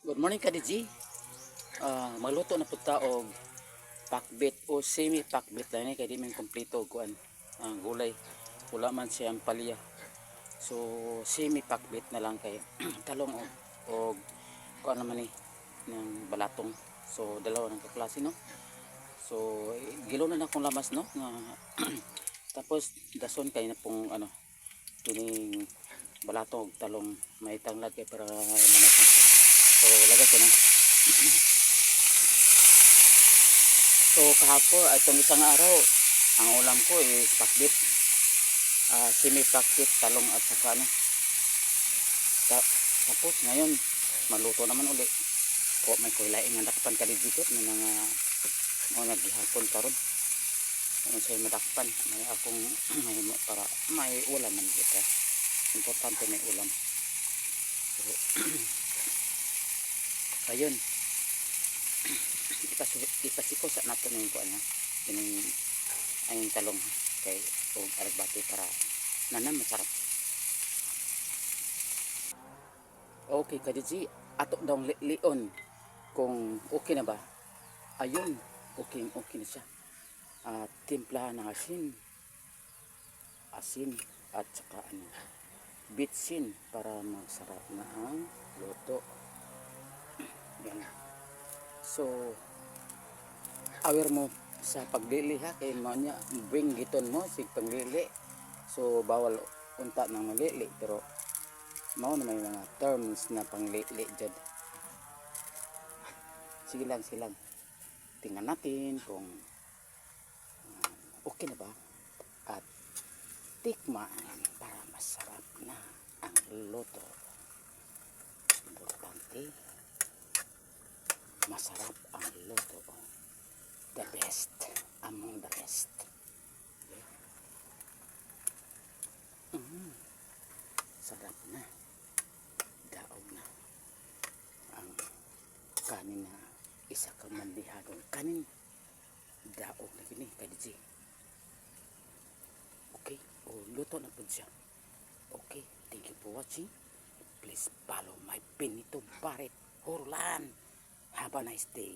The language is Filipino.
Good morning ka DJ. Magluto na pud ta og pakbit o semi pakbit lang ni kay di man kompleto og kuan ang gulay. Wala man siyang palya. So semi pakbit na lang kay talong og kuan naman ni ng balatong. So dalawa ng kaklase no. So gilo na akong lamas no nga tapos dason kay na pong ano kining balatong og talong may tanglad kay para lamas na. So lagay ko na. So kahapon itong isang araw ang ulam ko is pakbit, semi pakbit, talong at saka ano. Tapos ngayon maluto naman uli. Ko may kuilaing nga dakpan ka dito na mga gihapon karon. Ano say madakpan may akong may para may ulam man kita. Importante may ulam. So, ayun. Ipasiko sa nato ng kuan ha kining ayong talong kay og alagbati para nanan masarap. Okay kadiji ato daw lion kung okay na ba. Ayun, okay na siya. Timpla ng asin at saka ano bitsin para masarap na ang luto. Yan. So aware mo sa paglili ha kay mo niya bring giton mo sig paglili. So bawal unta nang malili pero mao na may mga terms na panglili jud. Sige lang silang tingnan natin kung okay na ba at tikman para masarap na ang luto. Importante masarap ang luto. The best among the rest. Sarap na. Daog na. Ang kanin na isa ka mandihadong kanin. Daog na gini kadiji. Okay. Luto na po siya. Okay. Thank you for watching. Please follow my Benito Barret Horlan. Have a nice day.